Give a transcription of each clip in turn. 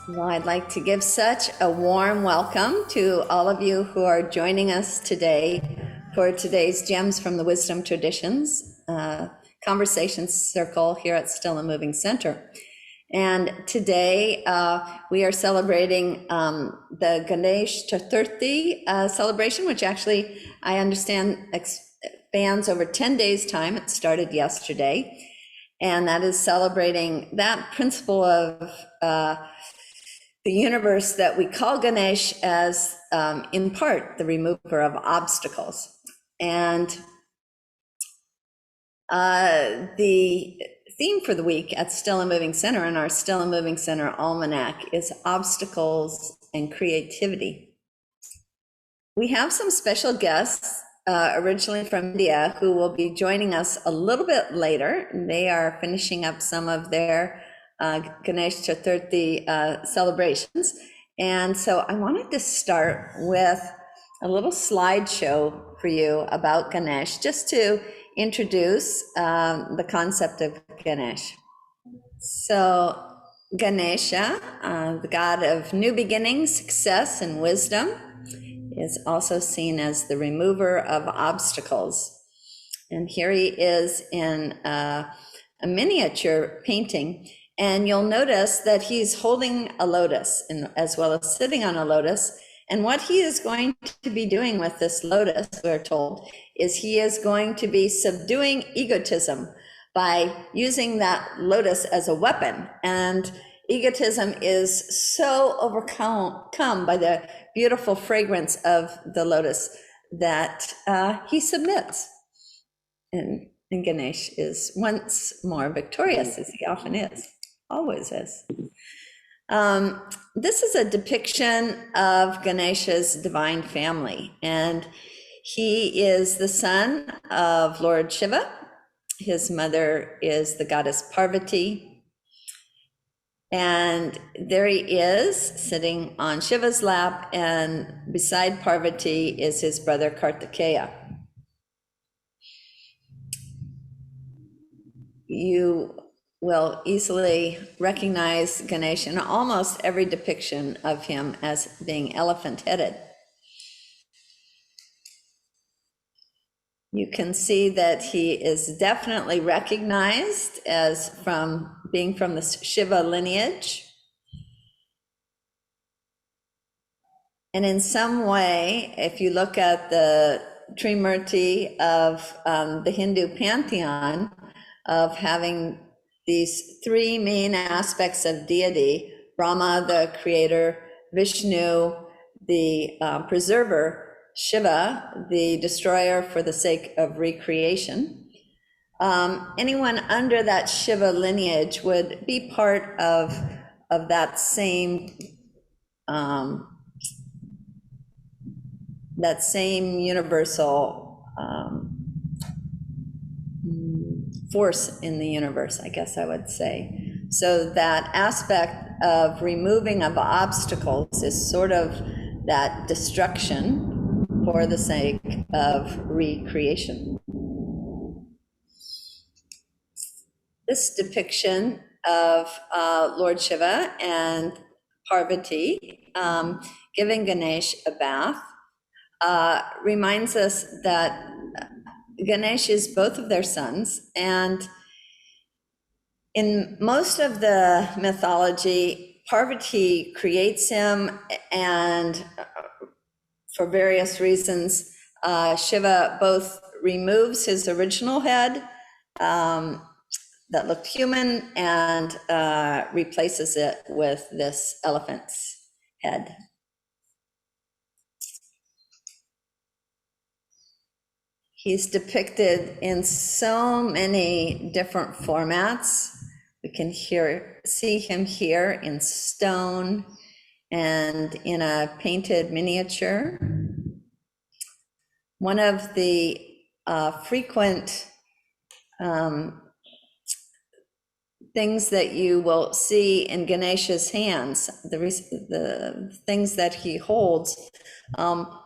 Well, I'd like to give such a warm welcome to all of you who are joining us today for today's Gems from the Wisdom Traditions Conversation Circle here at Still and Moving Center. And today we are celebrating the Ganesh Chaturthi celebration, which actually I understand expands over 10 days' time. It started yesterday. And that is celebrating that principle of the universe that we call Ganesh as, in part, the remover of obstacles. And the theme for the week at Still and Moving Center in our Still and Moving Center Almanac is obstacles and creativity. We have some special guests, originally from India, who will be joining us a little bit later. They are finishing up some of their Ganesh Chaturthi celebrations. And so I wanted to start with a little slideshow for you about Ganesh, just to introduce the concept of Ganesh. So Ganesha, the god of new beginnings, success, and wisdom, is also seen as the remover of obstacles. And here he is in a miniature painting. And you'll notice that he's holding a lotus as well as sitting on a lotus. And what he is going to be doing with this lotus, we're told, is he is going to be subduing egotism by using that lotus as a weapon. And egotism is so overcome by the beautiful fragrance of the lotus that he submits. And Ganesh is once more victorious, as he often is. Always is. This is a depiction of Ganesha's divine family, and he is the son of Lord Shiva. His mother is the goddess Parvati, and there he is sitting on Shiva's lap, and beside Parvati is his brother Kartikeya. You will easily recognize Ganesh in almost every depiction of him as being elephant-headed. You can see that he is definitely recognized as being from the Shiva lineage. And in some way, if you look at the Trimurti of the Hindu pantheon, of having these three main aspects of deity: Brahma, the creator; Vishnu, the preserver; Shiva, the destroyer for the sake of recreation. Anyone under that Shiva lineage would be part of that same universal force in the universe, I guess I would say. So that aspect of removing of obstacles is sort of that destruction for the sake of recreation. This depiction of Lord Shiva and Parvati giving Ganesh a bath reminds us that Ganesh is both of their sons, and in most of the mythology, Parvati creates him, and for various reasons, Shiva both removes his original head that looked human and replaces it with this elephant's head. He's depicted in so many different formats. We can see him here in stone and in a painted miniature. One of the frequent things that you will see in Ganesha's hands, the things that he holds,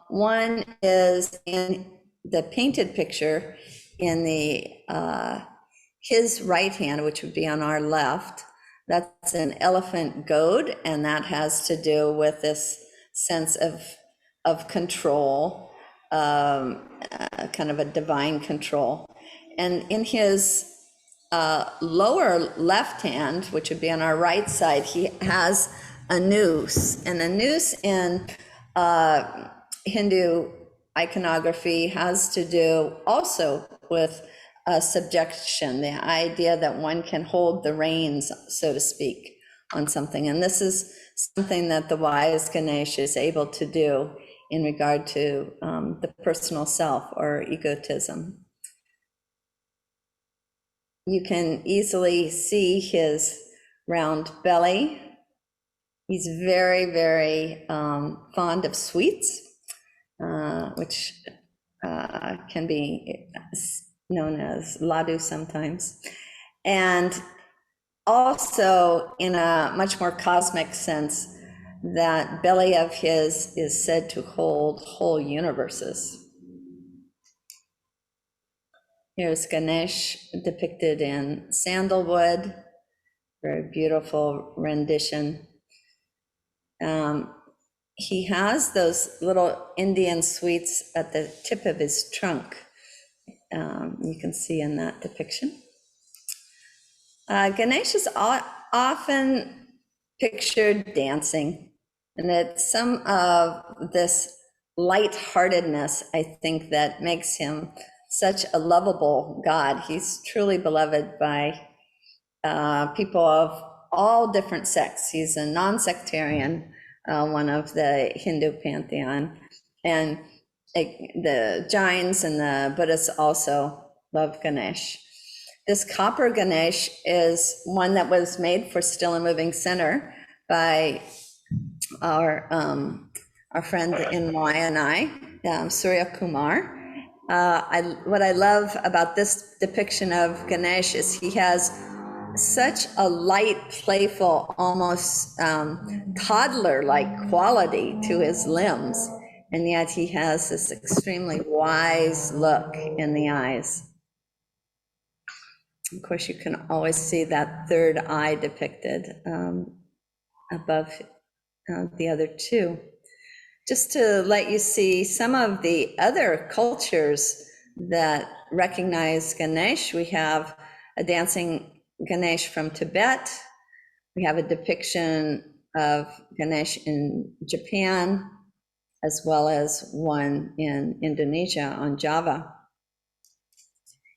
one is in the painted picture in the his right hand, which would be on our left, That's an elephant goad, and that has to do with this sense of control, kind of a divine control. And in his lower left hand, which would be on our right side, he has a noose. And a noose in Hindu iconography has to do also with subjection, the idea that one can hold the reins, so to speak, on something. And this is something that the wise Ganesh is able to do in regard to the personal self or egotism. You can easily see his round belly. He's very, very fond of sweets, which can be known as ladu sometimes. And also, in a much more cosmic sense, that belly of his is said to hold whole universes. Here's Ganesh depicted in Sandalwood, very beautiful rendition. He has those little Indian sweets at the tip of his trunk. You can see in that depiction. Ganesh is often pictured dancing, and it's some of this lightheartedness, I think, that makes him such a lovable God. He's truly beloved by people of all different sects. He's a non-sectarian, one of the Hindu pantheon, and the Jains and the Buddhists also love Ganesh. This copper Ganesh is one that was made for Still and Moving Center by our friend in Waianae, Surya Kumar. What I love about this depiction of Ganesh is he has such a light, playful, almost toddler-like quality to his limbs, and yet he has this extremely wise look in the eyes. Of course, you can always see that third eye depicted above the other two. Just to let you see some of the other cultures that recognize Ganesh, we have a dancing Ganesh from Tibet. We have a depiction of Ganesh in Japan, as well as one in Indonesia on Java.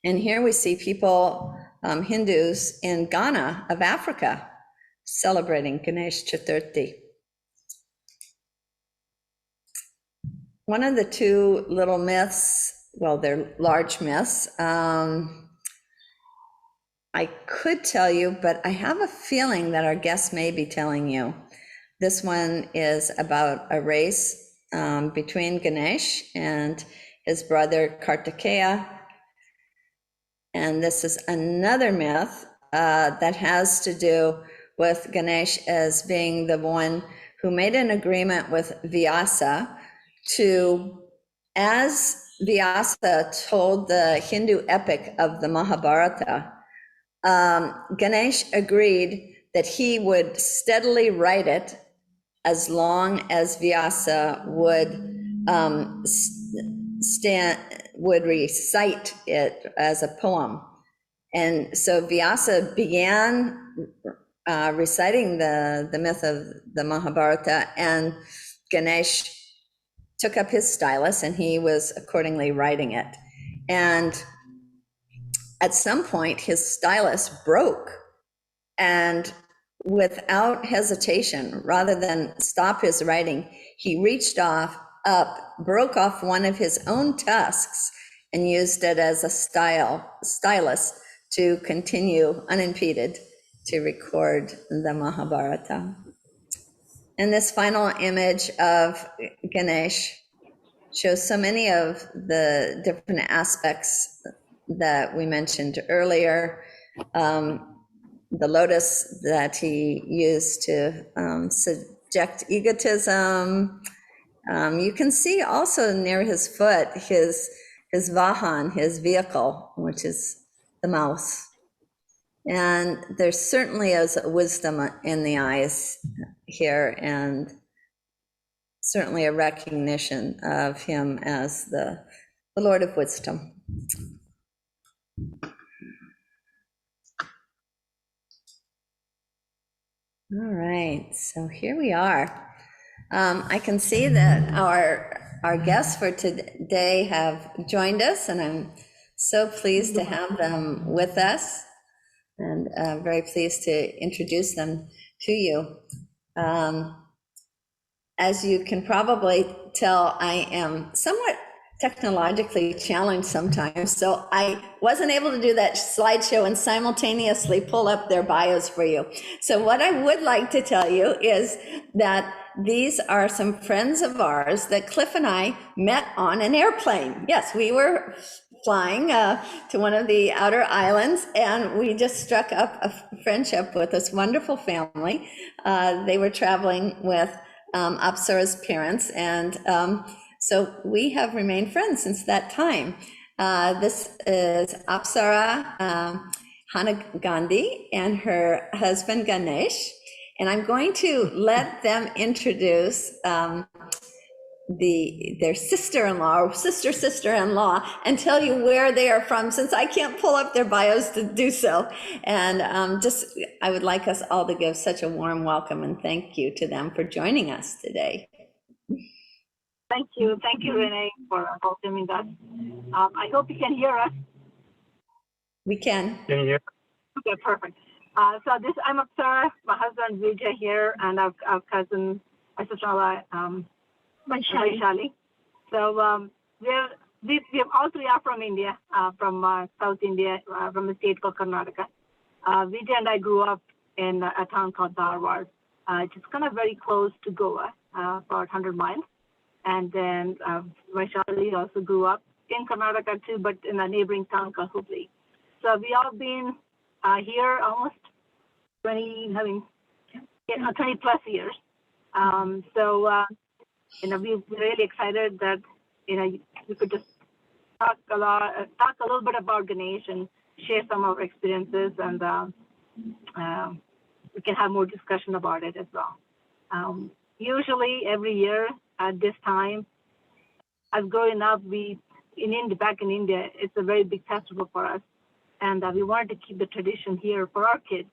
And here we see people, Hindus in Ghana of Africa, celebrating Ganesh Chaturthi. One of the two little myths, well, they're large myths, I could tell you, but I have a feeling that our guest may be telling you. This one is about a race between Ganesh and his brother Kartikeya. And this is another myth that has to do with Ganesh as being the one who made an agreement with Vyasa to, as Vyasa told the Hindu epic of the Mahabharata, Ganesh agreed that he would steadily write it as long as Vyasa would recite it as a poem. And so Vyasa began reciting the myth of the Mahabharata, and Ganesh took up his stylus and he was accordingly writing it. And at some point his stylus broke, and without hesitation, rather than stop his writing, he reached up, broke off one of his own tusks and used it as a stylus to continue unimpeded to record the Mahabharata. And this final image of Ganesh shows so many of the different aspects that we mentioned earlier. The lotus that he used to subject egotism. You can see also near his foot his vahan, his vehicle, which is the mouse. And there certainly is a wisdom in the eyes here, and certainly a recognition of him as the Lord of wisdom. All right, so here we are. I can see that our guests for today have joined us, and I'm so pleased to have them with us, and very pleased to introduce them to you. As you can probably tell, I am somewhat technologically challenged sometimes, so I wasn't able to do that slideshow and simultaneously pull up their bios for you. So what I would like to tell you is that these are some friends of ours that Cliff and I met on an airplane. Yes, we were flying to one of the outer islands, and we just struck up a friendship with this wonderful family. They were traveling with Apsara's parents, and so we have remained friends since that time. This is Apsara Hanagandi and her husband Ganesh, and I'm going to let them introduce their sister-in-law or sister-in-law and tell you where they are from, since I can't pull up their bios to do so. And I would like us all to give such a warm welcome and thank you to them for joining us today. Thank you, Renee, for welcoming us. I hope you can hear us. We can. Can you hear? Okay, perfect. I'm Apsara, my husband Vijay here, and our cousin, my sister-in-law, Vaishali. So we all three are from India, from South India, from a state called Karnataka. Vijay and I grew up in a town called Dharwad, which is kind of very close to Goa, about 100 miles. And then Vaishali also grew up in Karnataka too, but in a neighboring town called Hubli. So we all been here almost 20 plus years. We're really excited that, we could just talk a little bit about Ganesh and share some of our experiences, and we can have more discussion about it as well. Usually every year at this time, as growing up, back in India, it's a very big festival for us, and we wanted to keep the tradition here for our kids.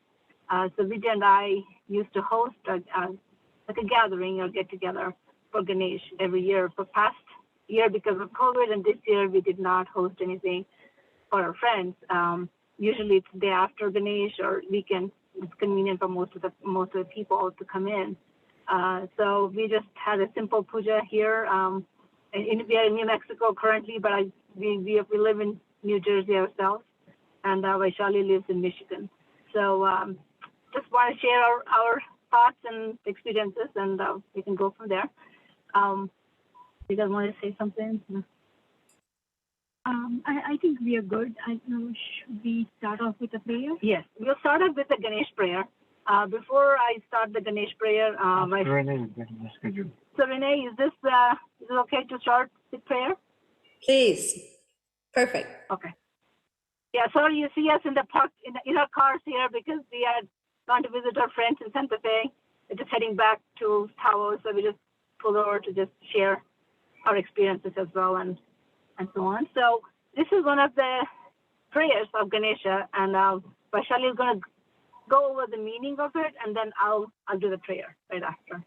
So Vijay and I used to host like a gathering or get together for Ganesh every year. For past year, because of COVID, and this year we did not host anything for our friends. Usually it's the day after Ganesh or weekend. It's convenient for most of the people to come in. So we just had a simple puja here. We are in New Mexico currently, but we live in New Jersey ourselves, and Vaishali lives in Michigan. So just want to share our thoughts and experiences, and we can go from there. You guys want to say something? I think we are good. I know, should we start off with a prayer? Yes, we'll start off with the Ganesh Prayer. Before I start the Ganesh Prayer, Renee, so Renee, is it okay to start the prayer? Please. Perfect. Okay. Yeah, sorry you see us in the park in our cars here because we are going to visit our friends in Santa Fe. We're just heading back to Tahoe, so we just pulled over to just share our experiences as well and so on. So this is one of the prayers of Ganesha, and Vaishali is going to go over the meaning of it, and then I'll do the prayer right after.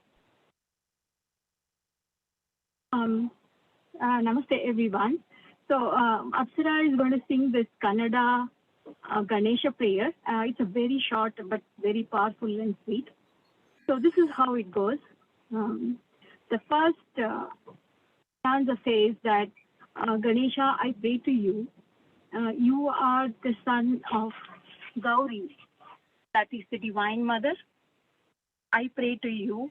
Namaste, everyone. So Apsara is going to sing this Kannada Ganesha Prayer. It's a very short but very powerful and sweet. So this is how it goes. The first stanza says that Ganesha, I pray to you. You are the son of Gauri, that is the Divine Mother. I pray to you.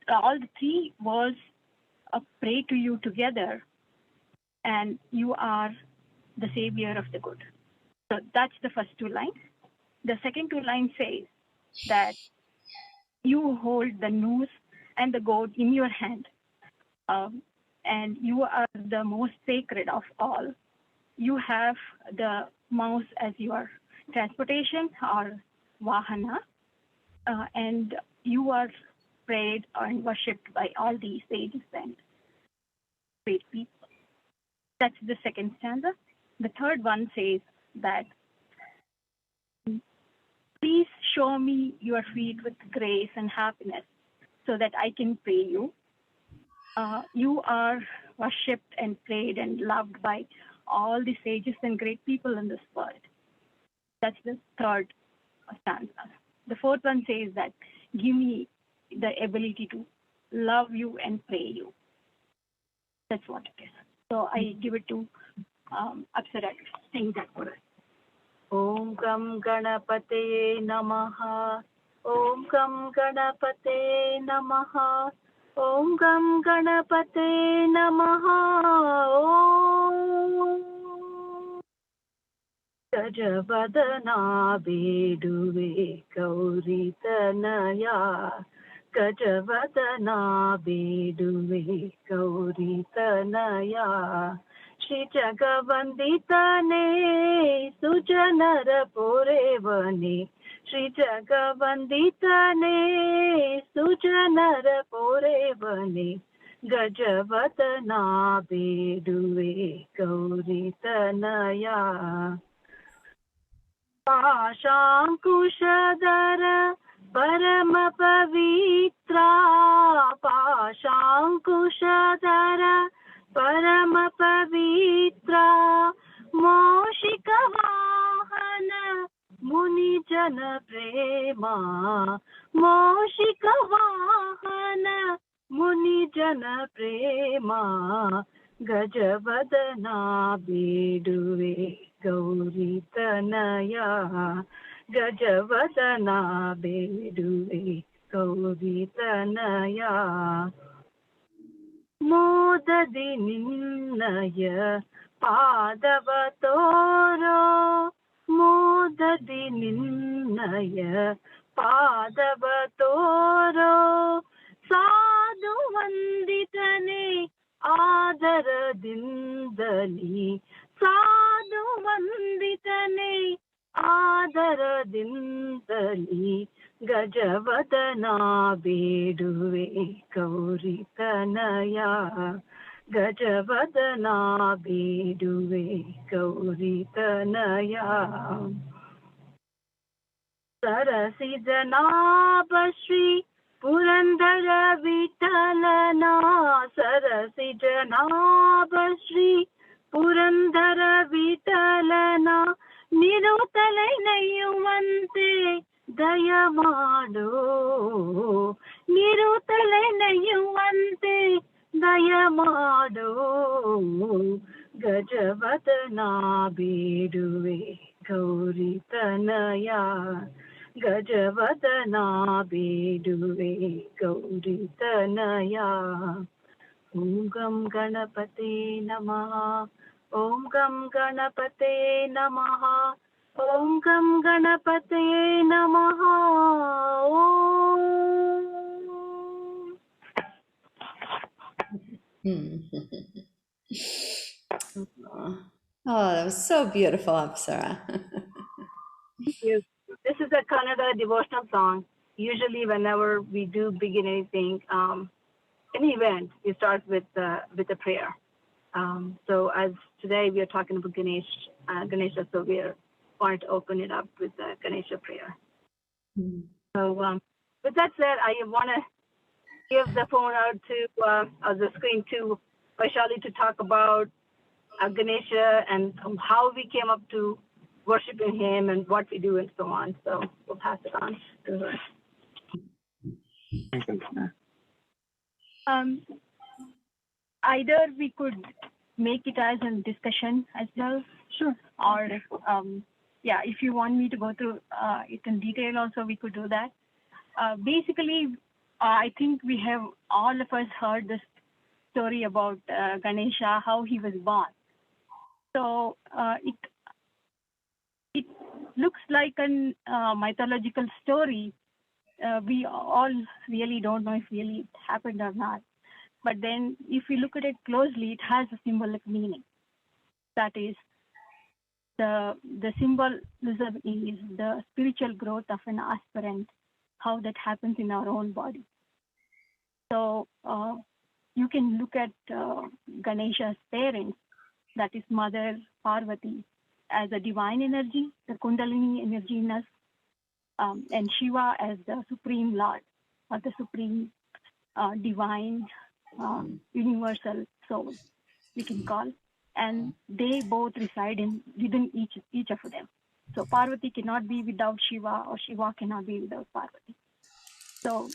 All the three words pray to you together, and you are the savior of the good. So that's the first two lines. The second two lines says that you hold the noose and the goad in your hand, and you are the most sacred of all. You have the mouse as your transportation or vahana, and you are prayed and worshipped by all these sages and great people. That's the second stanza. The third one says that, please show me your feet with grace and happiness so that I can pray you. You are worshipped and prayed and loved by all the sages and great people in this world. That's the third stanza. The fourth one says that, give me the ability to love you and pray you. That's what it is. So I give it to Apsara to sing that for us. Om Gam Ganapate Namaha. Om Gam Ganapate Namaha. Om Gam Ganapate Namaha. Om Gajavadana Beduve Gauri Tanaya. Gajavadana Beduve Gauri Tanaya. Shri Jagavanditane Sujanara Porevane. Shri Jagavanditane Sujanara Porevane. Gajavadana Beduve Gauri Tanaya. Pashankushadara Parama Pavitra. Pashankushadara Parama Pavitra. Moshika Vahana Muni Jana Prema. Moshika Vahana Muni Jana Prema. Gajavadana Beduve Gauri Tanaya. Gajavadana Beduve Gauri Tanaya. Modadi Ninnaya Padava Toro. Modadi Ninnaya Padava Toro. Sadhu Vanditane Adaradindali. Sadhu Vanditane Adaradindali. Gajavadana Beduve Gauri Tanaya. Gajavadana Beduve Gauri Tanaya. Sarasijanaba Shri Purandara Vitalana. Sarasijanaba Shri Purandara Vitalana. Nirutalai nayuvante ದಯಮಾಡು. ನಿರುತಲೆ ನಯ್ಯುವಂತೆ ದಯಮಾಡು. ಗಜವದನ ಬೇಡುವೆ ಗೌರಿ ತನಯ. ಗಜವದನ ಬೇಡುವೆ ಗೌರಿ ತನಯ. ಓಂ ಗಂ ಗಣಪತೆ ನಮಃ. ಓಂ ಗಂ ಗಣಪತೆ ನಮಃ. Om Gam Ganapate Namaha. Oh, that was so beautiful, Apsara. This is a Kannada devotional song. Usually, whenever we do begin anything, any event, we start with a prayer. So, as today we are talking about Ganesha, so we are wanted to open it up with the Ganesha Prayer. So, with that said, I want to give the phone out to, the screen to Vaishali to talk about Ganesha and how we came up to worshiping him and what we do and so on. So, we'll pass it on to her. Either we could make it as a discussion as well. Sure. Or yeah, if you want me to go through it in detail also, we could do that. Basically, I think we have, all of us heard this story about Ganesha, how he was born. So it looks like a mythological story. We all really don't know if really it happened or not. But then if we look at it closely, it has a symbolic meaning. That is, the symbolism is the spiritual growth of an aspirant, how that happens in our own body. So you can look at Ganesha's parents, that is Mother Parvati, as a divine energy, the Kundalini energy in us, and Shiva as the Supreme Lord or the Supreme divine universal soul, we can call. And they both reside within each of them. So Parvati cannot be without Shiva, or Shiva cannot be without Parvati. So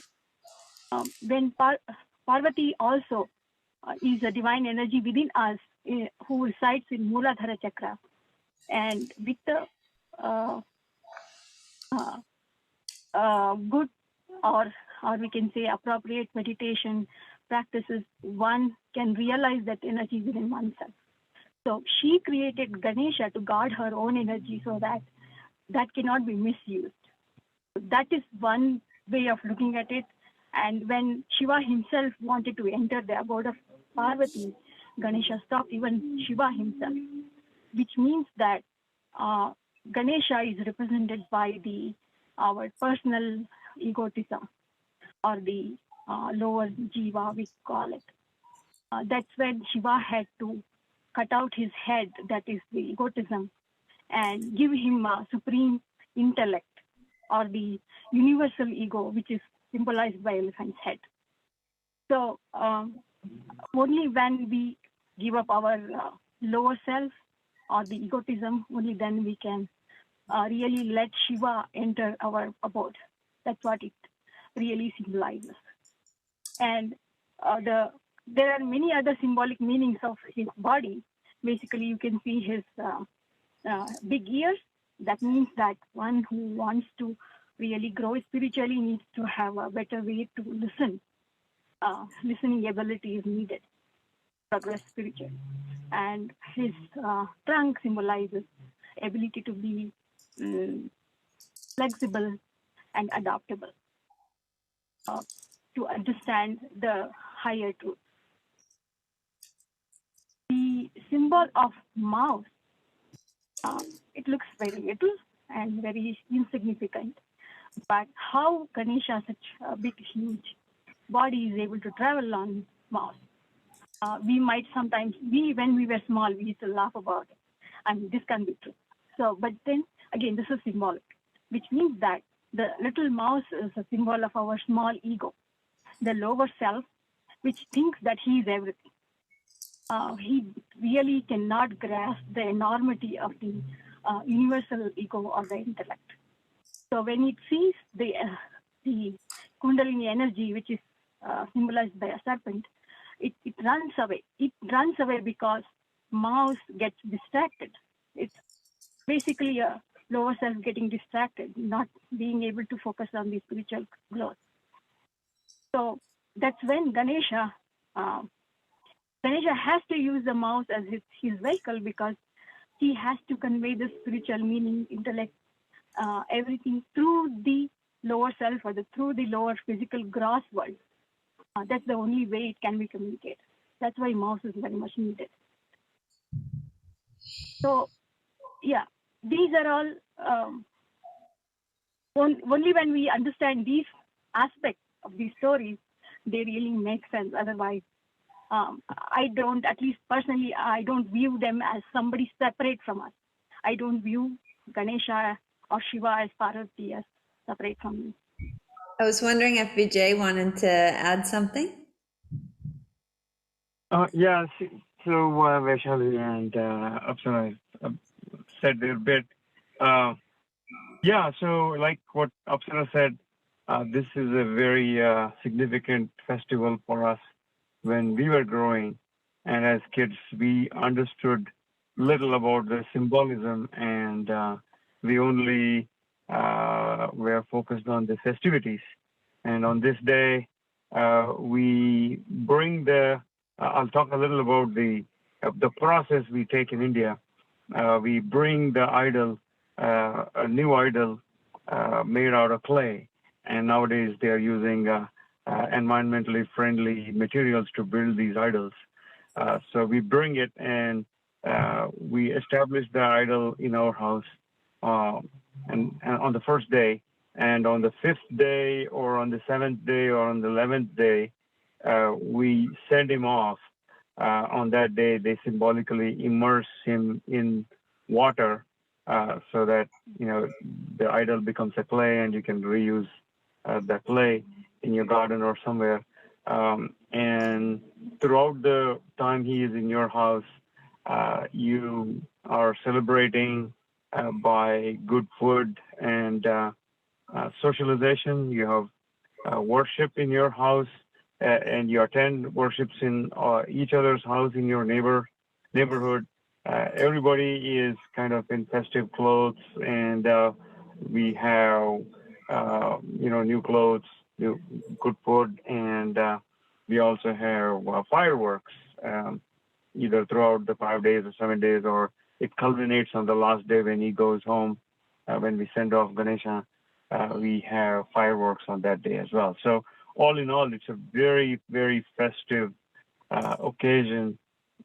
when Parvati also is a divine energy within us, who resides in Mooladhara Chakra, and with the good or we can say appropriate meditation practices, one can realize that energy within oneself. So she created Ganesha to guard her own energy so that cannot be misused. That is one way of looking at it. And when Shiva himself wanted to enter the abode of Parvati, Ganesha stopped even Shiva himself, which means that Ganesha is represented by our personal egotism, or the lower jiva, we call it. That's when Shiva had to cut out his head, that is the egotism, and give him a supreme intellect, or the universal ego, which is symbolized by elephant's head. So only when we give up our lower self or the egotism, only then we can really let Shiva enter our abode. That's what it really symbolizes. And there are many other symbolic meanings of his body. Basically, you can see his big ears. That means that one who wants to really grow spiritually needs to have a better way to listen. Listening ability is needed to progress spiritually. And his trunk symbolizes ability to be flexible and adaptable, to understand the higher truth. The symbol of mouse, it looks very little and very insignificant, but how Ganesha, such a big, huge body, is able to travel on mouse. We might sometimes, when we were small, we used to laugh about it. And this can be true. So, but then again, this is symbolic, which means that the little mouse is a symbol of our small ego, the lower self, which thinks that he is everything. He really cannot grasp the enormity of the universal ego or the intellect. So when it sees the Kundalini energy, which is symbolized by a serpent, it runs away. It runs away because mouse gets distracted. It's basically a lower self getting distracted, not being able to focus on the spiritual growth. So that's when Ganesha has to use the mouse as his vehicle, because he has to convey the spiritual meaning, intellect, everything through the lower self, or through the lower physical gross world. That's the only way it can be communicated. That's why mouse is very much needed. So, yeah, these are all, only when we understand these aspects of these stories, they really make sense. Otherwise, I don't, at least personally, I don't view them as somebody separate from us. I don't view Ganesha or Shiva as Parvati as separate from me. I was wondering if Vijay wanted to add something. Yeah, so Vaishali and Apsara said their bit. Yeah, so like what Apsara said, this is a very significant festival for us. When we were growing, and as kids, we understood little about the symbolism, and we only were focused on the festivities. And on this day, we bring I'll talk a little about the process we take in India. We bring the idol, a new idol made out of clay, and nowadays they are using environmentally friendly materials to build these idols. So we bring it, and we established the idol in our house, and on the first day, and on the 5th day, or on the 7th day, or on the 11th day, we send him off. On that day, they symbolically immerse him in water, so that the idol becomes a clay, and you can reuse that clay in your garden or somewhere. And throughout the time he is in your house, you are celebrating by good food and socialization. You have worship in your house, and you attend worships in each other's house in your neighborhood. Everybody is kind of in festive clothes, and we have new clothes, good food, and we also have fireworks, either throughout the 5 days or 7 days, or it culminates on the last day when he goes home. When we send off Ganesha, we have fireworks on that day as well. So all in all, it's a very, very festive occasion,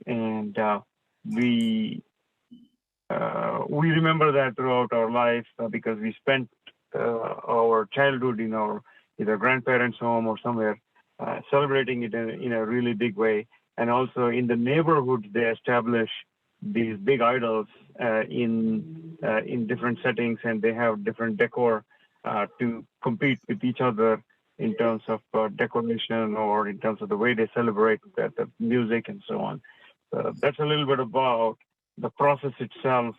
and we remember that throughout our life, because we spent our childhood in our either grandparents' home or somewhere, celebrating it in a really big way. And also in the neighborhood, they establish these big idols in different settings, and they have different decor to compete with each other in terms of decoration, or in terms of the way they celebrate the music and so on. That's a little bit about the process itself.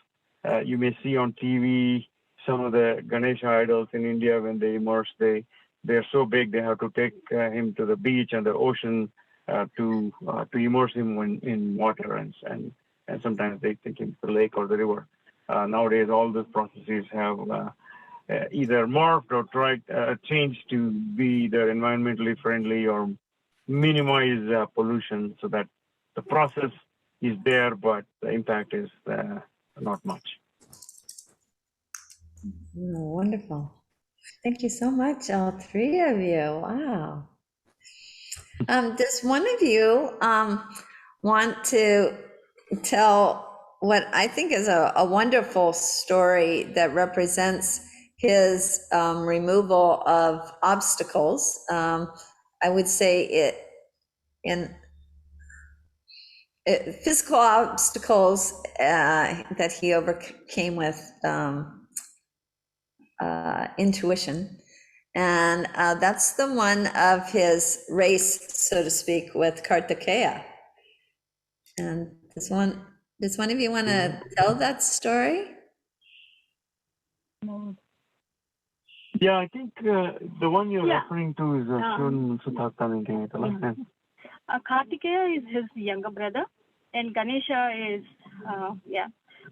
You may see on TV some of the Ganesha idols in India when they immerse. They're so big they have to take him to the beach and the ocean to immerse him in water, and sometimes they take him to the lake or the river. Nowadays, all those processes have either morphed or changed to be either environmentally friendly or minimize pollution, so that the process is there, but the impact is not much. Wonderful. Thank you so much, all three of you. Wow. Does one of you want to tell what I think is a wonderful story that represents his removal of obstacles? I would say physical obstacles that he overcame with intuition. And that's the one of his race, so to speak, with Kartikeya. And does one of you want to tell that story? Yeah, I think the one you're referring to is Shun Sutakanenge. Kartikeya is his younger brother, and Ganesha is,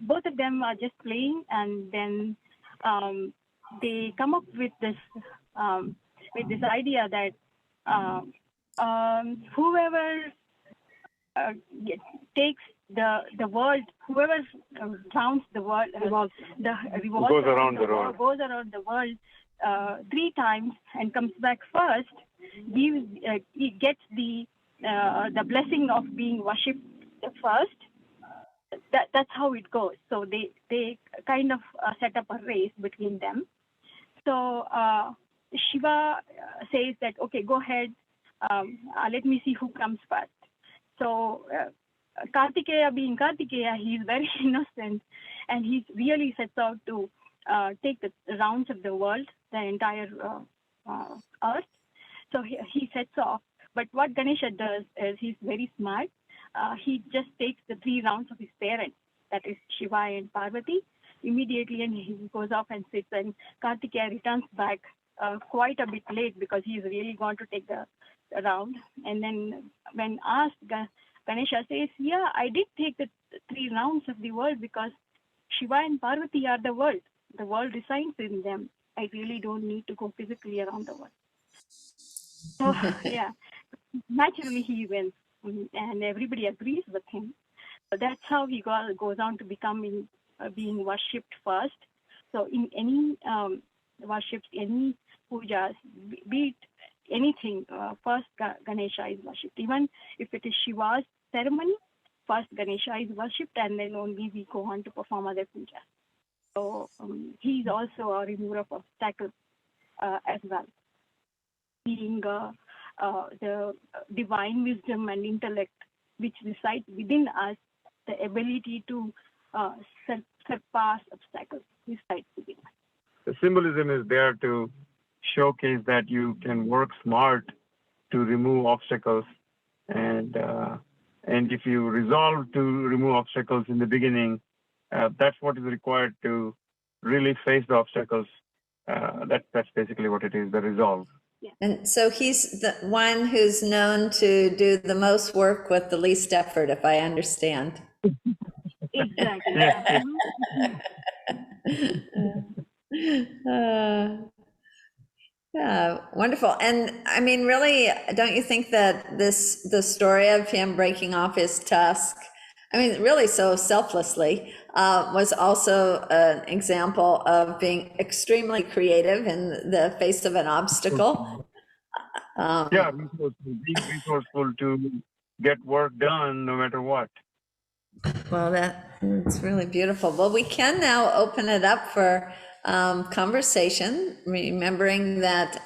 both of them are just playing, and then they come up with this idea that whoever takes the world, whoever rounds the world, goes around the world 3 times and comes back first, he gets the blessing of being worshipped first. That's how it goes. So they kind of set up a race between them. So Shiva says that, okay, go ahead, let me see who comes first. So Kartikeya, being Kartikeya, he's very innocent, and he really sets out to take the rounds of the world, the entire earth. So he sets off. But what Ganesha does is he's very smart. He just takes the 3 rounds of his parents, that is Shiva and Parvati, immediately, and he goes off and sits, and Kartikeya returns back quite a bit late because he's really going to take the round. And then when asked, Ganesha says, yeah, I did take the 3 rounds of the world because Shiva and Parvati are the world. The world resides in them. I really don't need to go physically around the world. So, yeah, naturally he wins, and everybody agrees with him. So that's how he goes on to becoming being worshipped first. So in any worships, any pujas, be it anything, first Ganesha is worshipped. Even if it is Shiva's ceremony, first Ganesha is worshipped, and then only we go on to perform other puja. So he's also a remover of obstacles as well, being the divine wisdom and intellect which reside within us, the ability to surpass obstacles reside within us. The symbolism is there to showcase that you can work smart to remove obstacles, and if you resolve to remove obstacles in the beginning, that's what is required to really face the obstacles. That's basically what it is, the resolve. And so he's the one who's known to do the most work with the least effort, if I understand. Exactly. Yes. Yeah, wonderful. And I mean, really, don't you think that the story of him breaking off his tusk, I mean, really so selflessly, was also an example of being extremely creative in the face of an obstacle. Yeah, being resourceful to get work done no matter what. Well, that's really beautiful. Well, we can now open it up for conversation, remembering that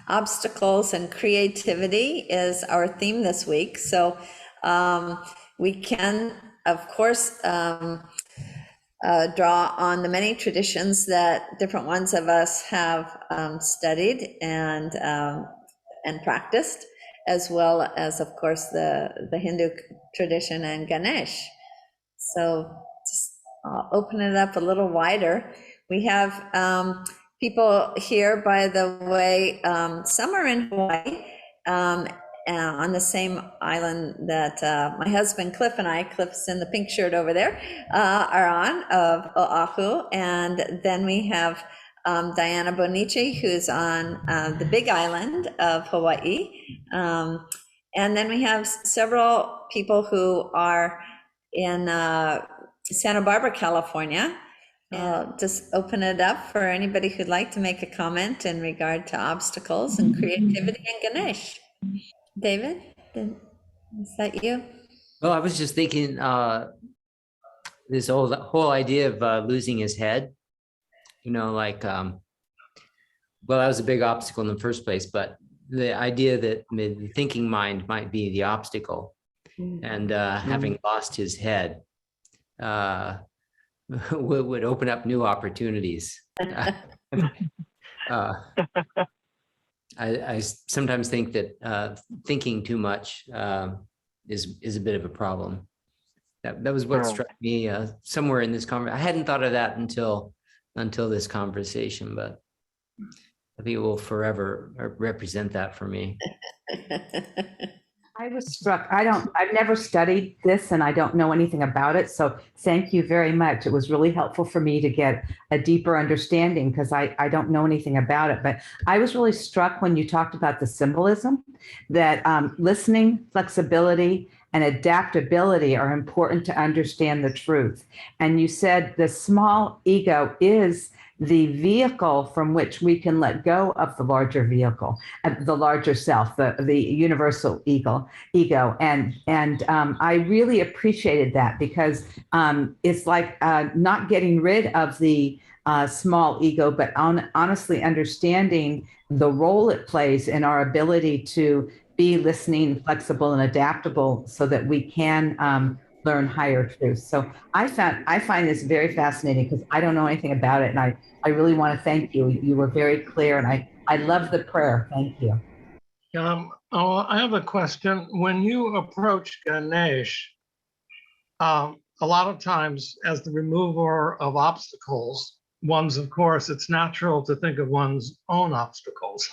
obstacles and creativity is our theme this week. So we can, of course, draw on the many traditions that different ones of us have studied and practiced, as well as, of course, the Hindu tradition and Ganesh. So just open it up a little wider. We have people here, by the way, some are in Hawaii, on the same island that my husband Cliff and I, Cliff's in the pink shirt over there, are on, of Oahu. And then we have Diana Bonici, who's on the big island of Hawaii. And then we have several people who are in Santa Barbara, California. Just open it up for anybody who'd like to make a comment in regard to obstacles and creativity and Ganesh. David, is that you? Well, I was just thinking this whole idea of losing his head, like, well, that was a big obstacle in the first place, but the idea that the thinking mind might be the obstacle, and having lost his head would open up new opportunities. I sometimes think that thinking too much is a bit of a problem. That was what struck me somewhere in this conversation. I hadn't thought of that until this conversation, but I think it will forever represent that for me. I was struck. I've never studied this and I don't know anything about it. So thank you very much. It was really helpful for me to get a deeper understanding because I don't know anything about it. But I was really struck when you talked about the symbolism that listening, flexibility, and adaptability are important to understand the truth. And you said the small ego is the vehicle from which we can let go of the larger vehicle, the larger self, the universal ego. And I really appreciated that because it's like not getting rid of the small ego, but honestly understanding the role it plays in our ability to be listening, flexible, and adaptable so that we can learn higher truths. So I find this very fascinating because I don't know anything about it. And I really want to thank you. You were very clear and I love the prayer. Thank you. I have a question. When you approach Ganesh, a lot of times as the remover of obstacles, of course, it's natural to think of one's own obstacles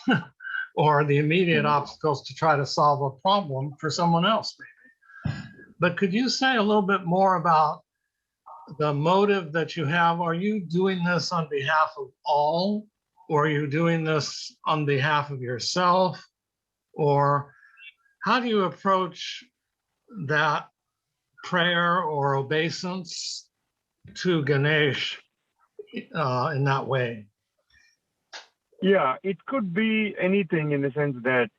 or the immediate obstacles to try to solve a problem for someone else, maybe. But could you say a little bit more about the motive that you have? Are you doing this on behalf of all, or are you doing this on behalf of yourself? Or how do you approach that prayer or obeisance to Ganesh in that way? Yeah, it could be anything in the sense that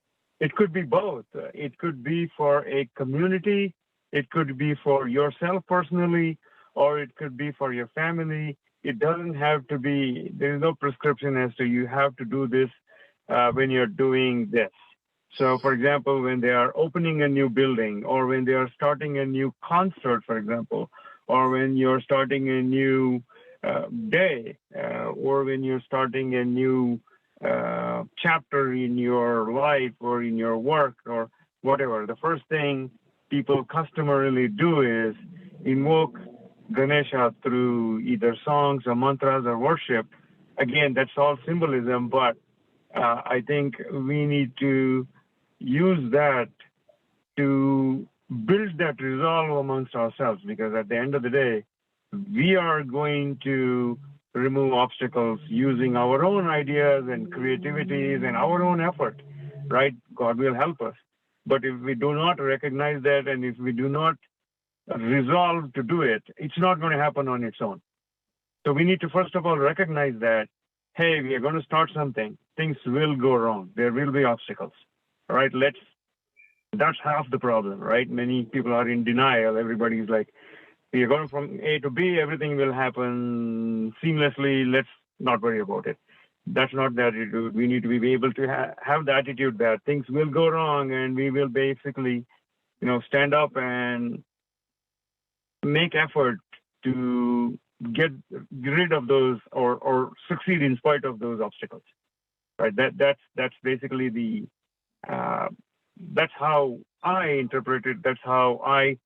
it could be both. It could be for a community. It could be for yourself personally, or it could be for your family. It doesn't have to be, there is no prescription as to you have to do this when you're doing this. So, for example, when they are opening a new building, or when they are starting a new concert, for example, or when you're starting a new day, or when you're starting a new chapter in your life or in your work or whatever, the first thing people customarily do is invoke Ganesha through either songs or mantras or worship. Again, that's all symbolism, but I think we need to use that to build that resolve amongst ourselves, because at the end of the day, we are going to remove obstacles using our own ideas and creativities and our own effort, right? God will help us. But if we do not recognize that, and if we do not resolve to do it, it's not going to happen on its own. So we need to first of all recognize that, hey, we are going to start something. Things will go wrong. There will be obstacles, all right? That's half the problem, right? Many people are in denial. Everybody's like, we are going from A to B, everything will happen seamlessly. Let's not worry about it. That's not the attitude. We need to be able to have the attitude that things will go wrong, and we will basically, stand up and make effort to get rid of those or succeed in spite of those obstacles, right? That's basically that's how I interpret it. That's how I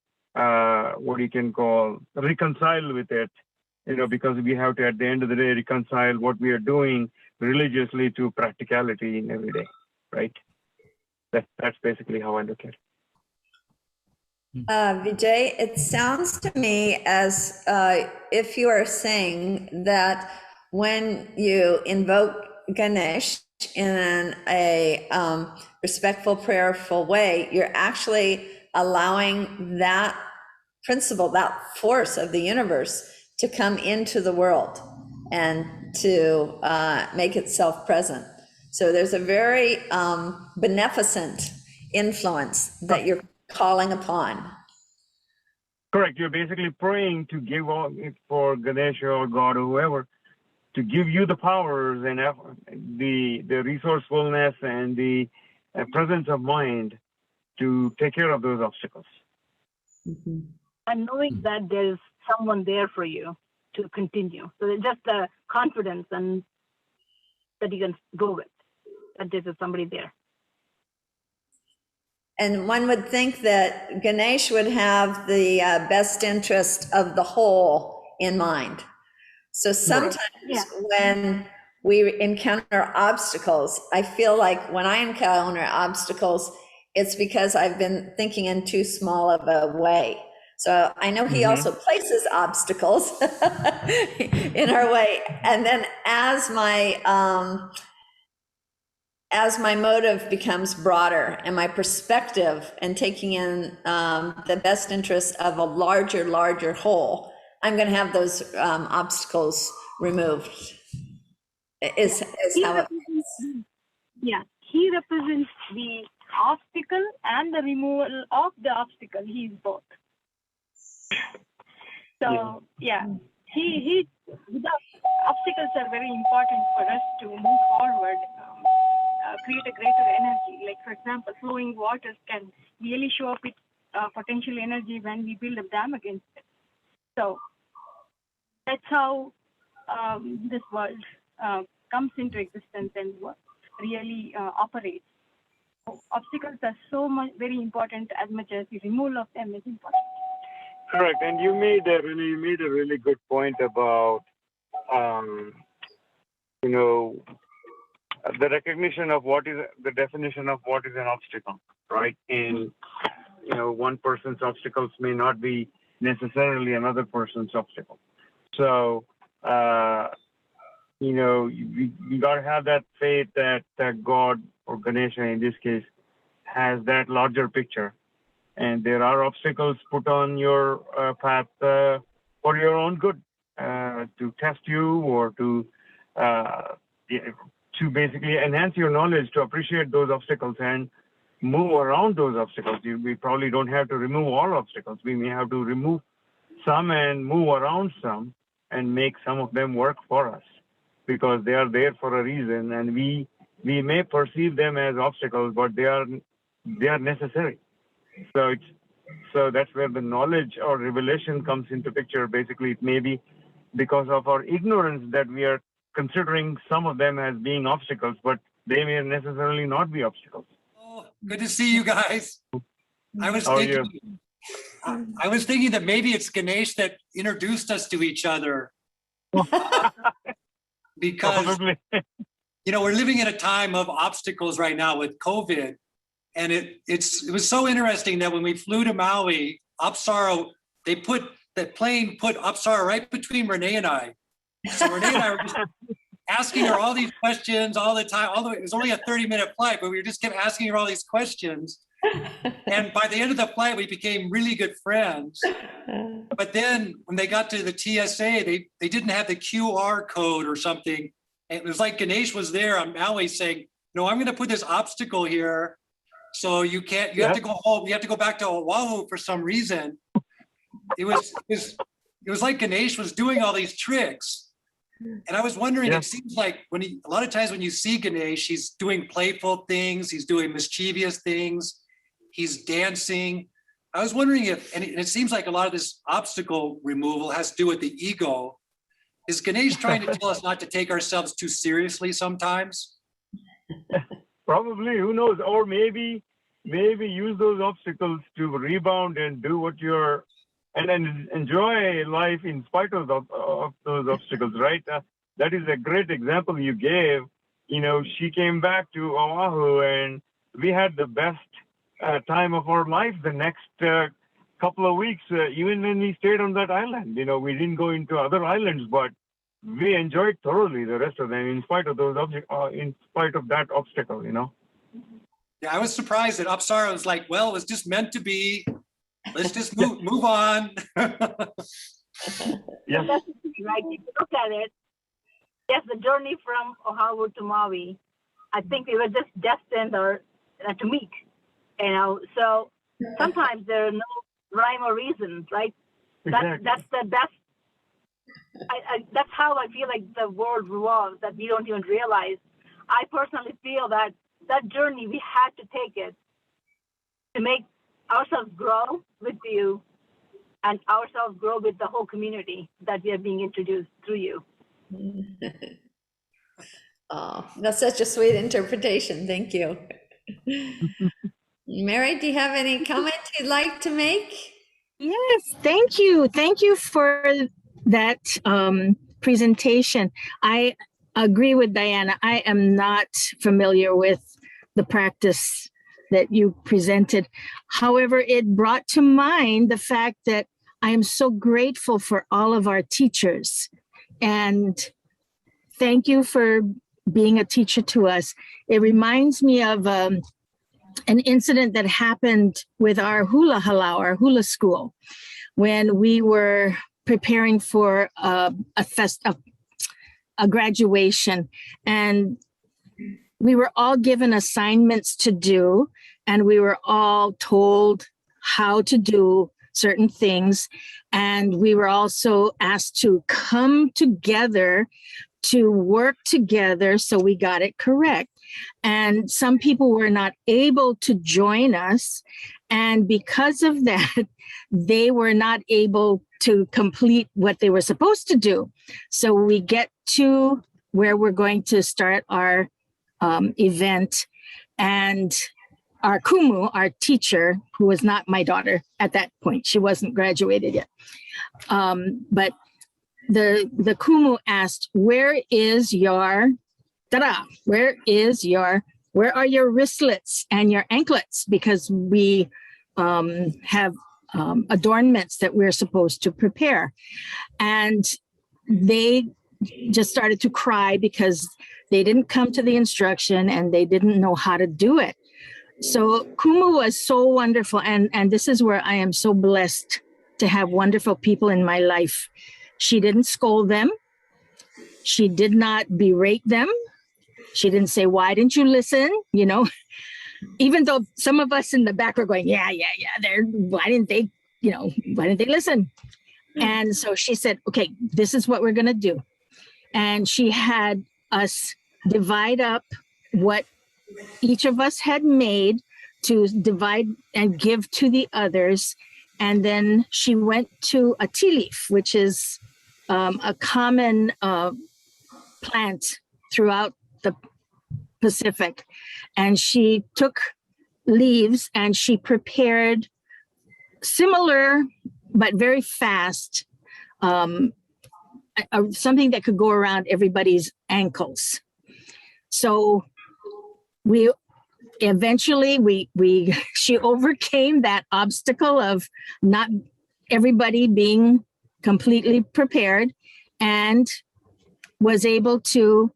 what you can call reconcile with it, because we have to, at the end of the day, reconcile what we are doing religiously to practicality in every day, right? That's basically how I look at it. Vijay, it sounds to me as if you are saying that when you invoke Ganesh in a respectful, prayerful way, you're actually allowing that principle, that force of the universe to come into the world and to make itself present. So there's a very beneficent influence that you're calling upon. Correct. You're basically praying to give all for Ganesha or God or whoever to give you the powers and the resourcefulness and the presence of mind to take care of those obstacles. Mm-hmm. And knowing that there's someone there for you to continue. So just the confidence and that you can go with, that there's somebody there. And one would think that Ganesh would have the best interest of the whole in mind. So sometimes when we encounter obstacles, I feel like when I encounter obstacles, it's because I've been thinking in too small of a way. So I know he also places obstacles in our way. And then as my motive becomes broader and my perspective and taking in the best interests of a larger whole, I'm going to have those obstacles removed. Is how it is. Yeah, he represents the obstacle and the removal of the obstacle. He's both. So he the obstacles are very important for us to move forward, create a greater energy. Like, for example, flowing waters can really show up its potential energy when we build a dam against it. So that's how this world comes into existence and really operates. So obstacles are so much very important as much as the removal of them is important. Correct, and you made a really good point about the recognition of what is the definition of what is an obstacle, right? And one person's obstacles may not be necessarily another person's obstacle. So you got to have that faith that God, or Ganesha in this case, has that larger picture. And there are obstacles put on your path for your own good, to test you or to basically enhance your knowledge, to appreciate those obstacles and move around those obstacles. We probably don't have to remove all obstacles. We may have to remove some and move around some and make some of them work for us, because they are there for a reason, and we may perceive them as obstacles, but they are necessary. So that's where the knowledge or revelation comes into picture. Basically, it may be because of our ignorance that we are considering some of them as being obstacles, but they may necessarily not be obstacles. Oh, good to see you guys. I was How are thinking, you? I was thinking that maybe it's Ganesh that introduced us to each other. Because, Probably. we're living in a time of obstacles right now with COVID. And it was so interesting that when we flew to Maui, Apsara, the plane put Apsara right between Renee and I. So Renee and I were just asking her all these questions all the time. It was only a 30-minute flight, but we just kept asking her all these questions. And by the end of the flight, we became really good friends. But then when they got to the TSA, they didn't have the QR code or something. And it was like Ganesh was there on Maui saying, no, I'm going to put this obstacle here. So you have to go home. You have to go back to Oahu for some reason. It was like Ganesh was doing all these tricks. And I was wondering, It seems like a lot of times when you see Ganesh, he's doing playful things. He's doing mischievous things. He's dancing. I was wondering and it seems like a lot of this obstacle removal has to do with the ego. Is Ganesh trying to tell us not to take ourselves too seriously sometimes? Probably, who knows? Or maybe use those obstacles to rebound and do what and enjoy life in spite of those obstacles, right? That is a great example you gave. She came back to Oahu, and we had the best time of our life the next couple of weeks, even when we stayed on that island. We didn't go into other islands, but we enjoyed thoroughly the rest of them in spite of that obstacle. Yeah, I was surprised that Apsara was like, well, it was just meant to be. Let's just move on. Yeah. That's right. If you look at it, yes, the journey from Oahu to Maui, I think we were just destined to meet. So sometimes there are no rhyme or reason, right? Exactly. That's the best. That's how I feel like the world revolves, that we don't even realize. I personally feel that journey, we had to take it to make ourselves grow with you and ourselves grow with the whole community that we are being introduced through you. Oh, that's such a sweet interpretation. Thank you. Mary, do you have any comments you'd like to make? Yes, thank you. Thank you for that presentation. I agree with Diana. I am not familiar with the practice that you presented. However, it brought to mind the fact that I am so grateful for all of our teachers. And thank you for being a teacher to us. It reminds me of an incident that happened with our hula halau, our hula school, when we were preparing for a graduation. And we were all given assignments to do, and we were all told how to do certain things. And we were also asked to come together to work together so we got it correct. And some people were not able to join us. And because of that, they were not able to complete what they were supposed to do. So we get to where we're going to start our event, and our kumu, our teacher, who was not my daughter at that point, she wasn't graduated yet, but the kumu asked, where are your wristlets and your anklets? Because we have adornments that we're supposed to prepare. And they just started to cry because they didn't come to the instruction and they didn't know how to do it. So Kumu was so wonderful. And this is where I am so blessed to have wonderful people in my life. She didn't scold them. She did not berate them. She didn't say, why didn't you listen? even though some of us in the back were going, yeah, why didn't they listen? And so she said, okay, this is what we're going to do. And she had us divide up what each of us had made to divide and give to the others. And then she went to a tea leaf, which is a common plant throughout the Pacific. And she took leaves and she prepared similar, but very fast, something that could go around everybody's ankles. So we eventually she overcame that obstacle of not everybody being completely prepared, and was able to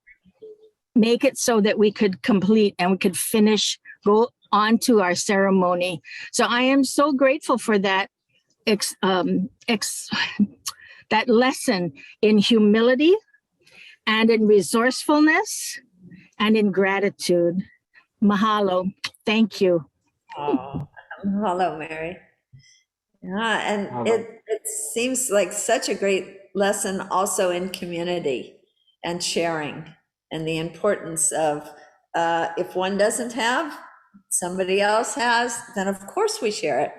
make it so that we could complete and we could go on to our ceremony. So I am so grateful for that that lesson in humility and in resourcefulness and in gratitude. Mahalo. Thank you. Oh, hello, Mary. Yeah, and it seems like such a great lesson also in community and sharing, and the importance of if one doesn't have, somebody else has, then of course we share it.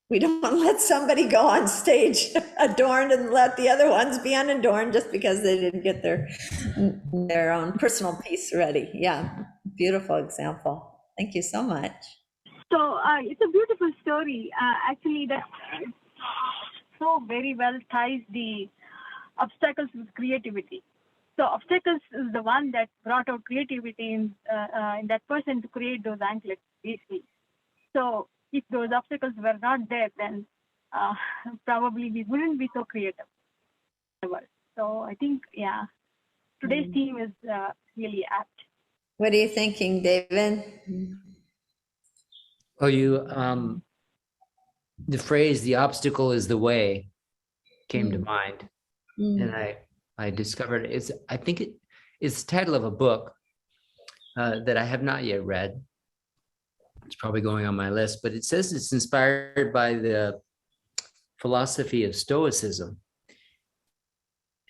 We don't want to let somebody go on stage adorned and let the other ones be unadorned just because they didn't get their own personal piece ready. Yeah, beautiful example. Thank you so much. So it's a beautiful story. Actually, that so very well ties the obstacles with creativity. So obstacles is the one that brought out creativity in that person to create those anklets, basically. So if those obstacles were not there, then probably we wouldn't be so creative. So I think, yeah, today's theme is really apt. What are you thinking, David? Oh, the phrase, the obstacle is the way, came to mind. And I discovered it's the title of a book that I have not yet read. It's probably going on my list, but it says it's inspired by the philosophy of Stoicism.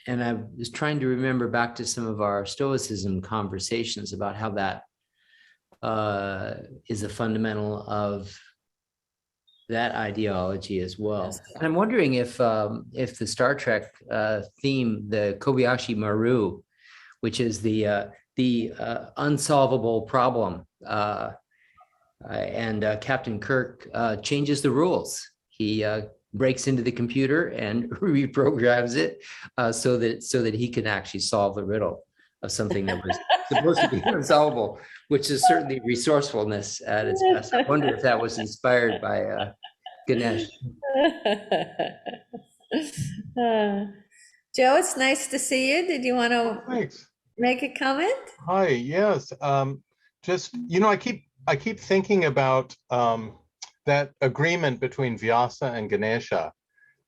And I was trying to remember back to some of our Stoicism conversations about how that is a fundamental of that ideology as well. And I'm wondering if the Star Trek theme, the Kobayashi Maru, which is the unsolvable problem, and Captain Kirk changes the rules. He breaks into the computer and reprograms it so that he can actually solve the riddle of something that was supposed to be unsolvable, which is certainly resourcefulness at its best. I wonder if that was inspired by Ganesh. Joe, it's nice to see you. Did you want to make a comment? Hi, yes. Just, I keep thinking about that agreement between Vyasa and Ganesha,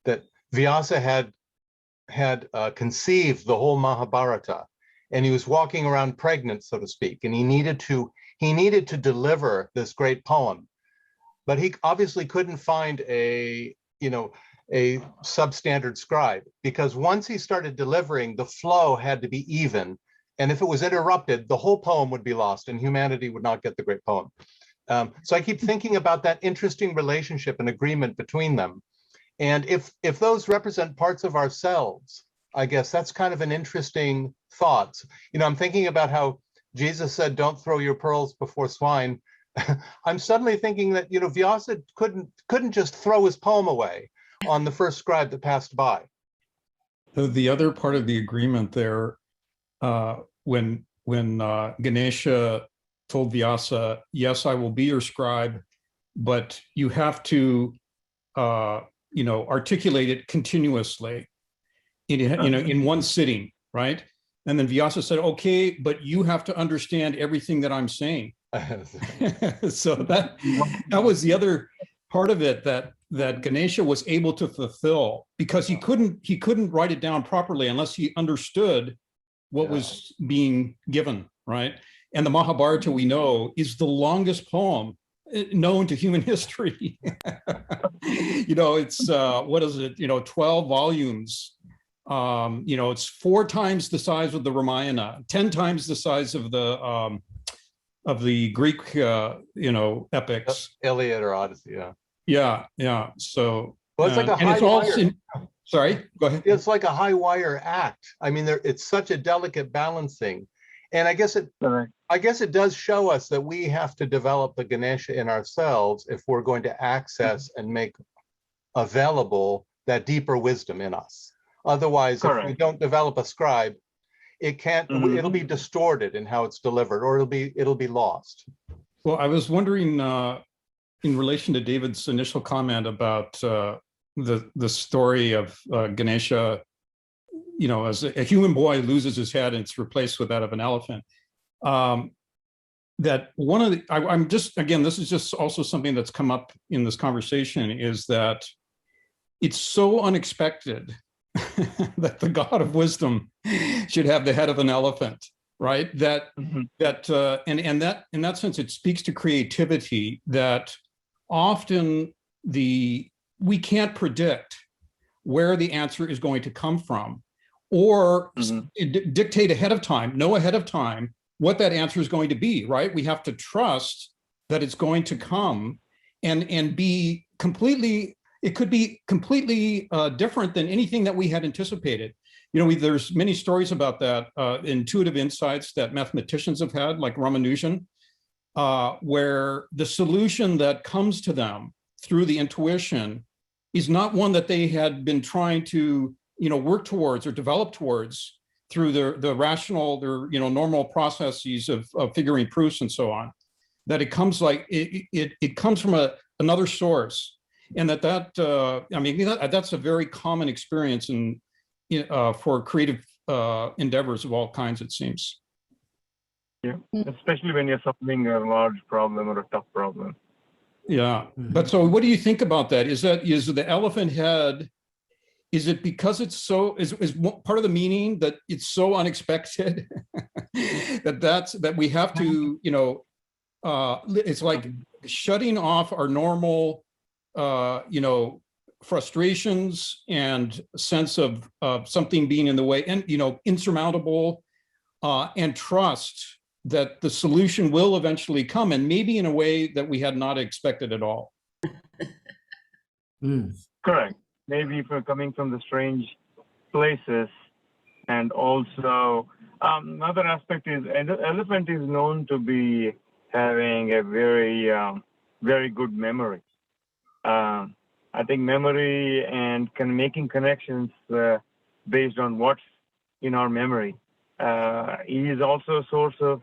that Vyasa had conceived the whole Mahabharata, and he was walking around pregnant, so to speak, and he needed to deliver this great poem, but he obviously couldn't find a substandard scribe, because once he started delivering, the flow had to be even, and if it was interrupted, the whole poem would be lost and humanity would not get the great poem. So I keep thinking about that interesting relationship and agreement between them. And if those represent parts of ourselves, I guess that's kind of an interesting thought. I'm thinking about how Jesus said, don't throw your pearls before swine. I'm suddenly thinking that, Vyasa couldn't just throw his poem away on the first scribe that passed by. The other part of the agreement there, when Ganesha told Vyasa, yes, I will be your scribe, but you have to, articulate it continuously in one sitting, right? And then Vyasa said, okay, but you have to understand everything that I'm saying. So that was the other part of it that Ganesha was able to fulfill, because he couldn't write it down properly unless he understood what was being given, right? And the Mahabharata, we know, is the longest poem known to human history. It's, what is it, 12 volumes. It's 4 times the size of the Ramayana, 10 times the size of the Greek, epics. Iliad or Odyssey, Yeah. So, well, it's like a and high it's all wire. Sorry, go ahead. It's like a high wire act. I mean, it's such a delicate balancing. And I guess it does show us that we have to develop the Ganesha in ourselves if we're going to access and make available that deeper wisdom in us. Otherwise, if we don't develop a scribe, it can't, it'll be distorted in how it's delivered, or it'll be lost. Well, I was wondering in relation to David's initial comment about the story of Ganesha, as a human boy loses his head and it's replaced with that of an elephant. That one of the, I'm just, again, this is just also something that's come up in this conversation, is that it's so unexpected that the God of wisdom should have the head of an elephant, right? That in that sense, it speaks to creativity that often we can't predict where the answer is going to come from, or dictate ahead of time, know ahead of time what that answer is going to be, right? We have to trust that it's going to come and be completely, it could be completely different than anything that we had anticipated. There's many stories about that, intuitive insights that mathematicians have had, like Ramanujan, where the solution that comes to them through the intuition is not one that they had been trying to, work towards or develop towards through the rational, their, normal processes of figuring proofs and so on. That it comes like, it comes from another source. And that's a very common experience for creative endeavors of all kinds, it seems. Yeah, especially when you're solving a large problem or a tough problem. Yeah, but so what do you think about that? Is the elephant head, is it because it's so, is part of the meaning that it's so unexpected that we have to, it's like shutting off our normal, frustrations and sense of something being in the way and, insurmountable, and trust that the solution will eventually come, and maybe in a way that we had not expected at all. Correct. Maybe if we're coming from the strange places. And also another aspect is elephant is known to be having a very, very good memory. I think memory and making connections based on what's in our memory is also a source of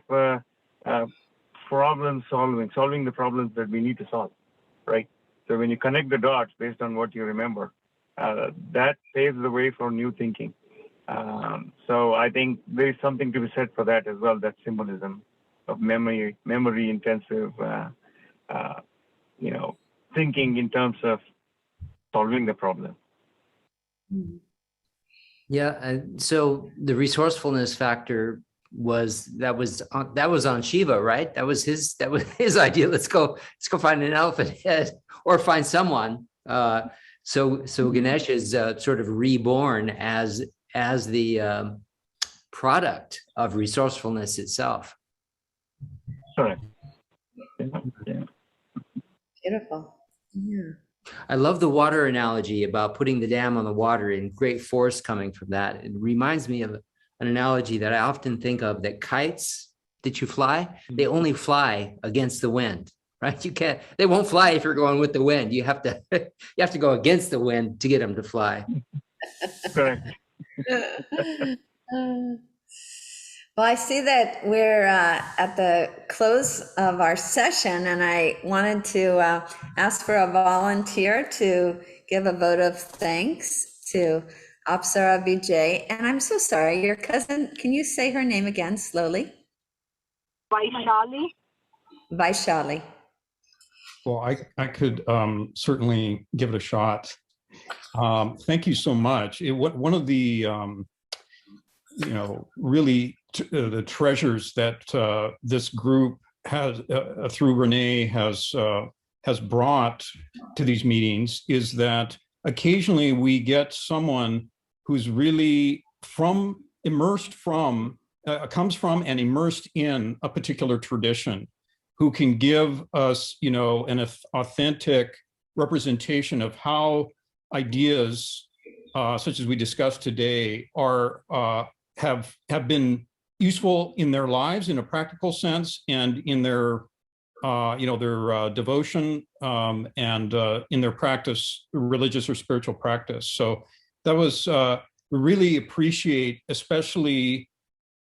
problem solving the problems that we need to solve, right? So when you connect the dots based on what you remember, that paves the way for new thinking. So I think there is something to be said for that as well, that symbolism of memory intensive, thinking in terms of solving the problem. Yeah, so the resourcefulness factor was on Shiva, right? That was his idea. Let's go find an elephant head or find someone. So Ganesh is sort of reborn as the product of resourcefulness itself. Correct. Beautiful. Yeah. I love the water analogy about putting the dam on the water and great force coming from that. It reminds me of an analogy that I often think of, that kites that you fly, they only fly against the wind, right? They won't fly if you're going with the wind. You have to go against the wind to get them to fly. Correct. Well, I see that we're at the close of our session, and I wanted to ask for a volunteer to give a vote of thanks to Apsara Vijay. And I'm so sorry, your cousin, can you say her name again slowly? Vaishali. Vaishali. Well, I could certainly give it a shot. Thank you so much. One of the really the treasures that this group has through Renee has brought to these meetings is that occasionally we get someone who's really comes from and immersed in a particular tradition, who can give us, an authentic representation of how ideas, such as we discussed today, have been useful in their lives in a practical sense, and in their devotion and in their practice, religious or spiritual practice. So that was we really appreciate, especially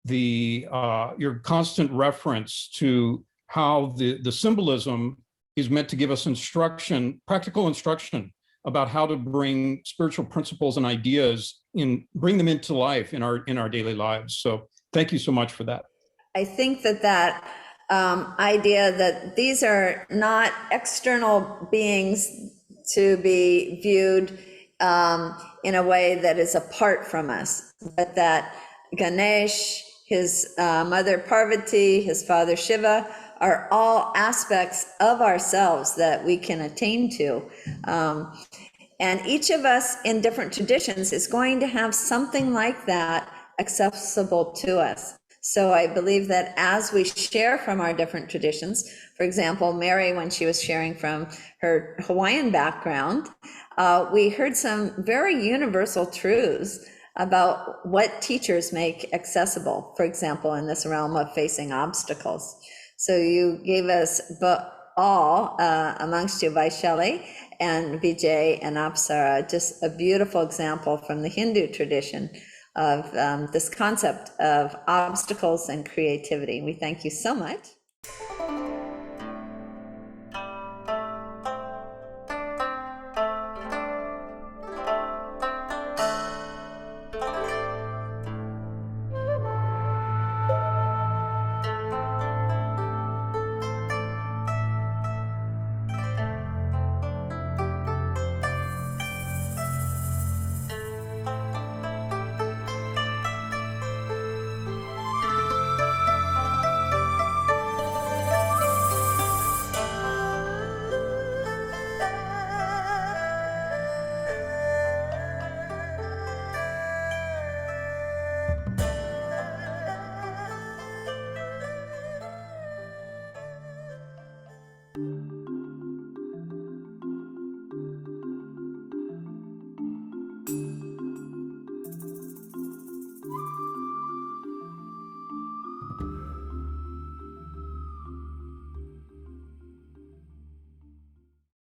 your constant reference to how the symbolism is meant to give us practical instruction about how to bring spiritual principles and ideas bring them into life in our daily lives. So thank you so much for that. I think that idea that these are not external beings to be viewed in a way that is apart from us, but that Ganesh, his mother Parvati, his father Shiva, are all aspects of ourselves that we can attain to. And each of us in different traditions is going to have something like that accessible to us. So I believe that as we share from our different traditions, for example, Mary, when she was sharing from her Hawaiian background, we heard some very universal truths about what teachers make accessible, for example, in this realm of facing obstacles. So you gave us all, amongst you, Vaishali and Vijay and Apsara, just a beautiful example from the Hindu tradition of this concept of obstacles and creativity. We thank you so much.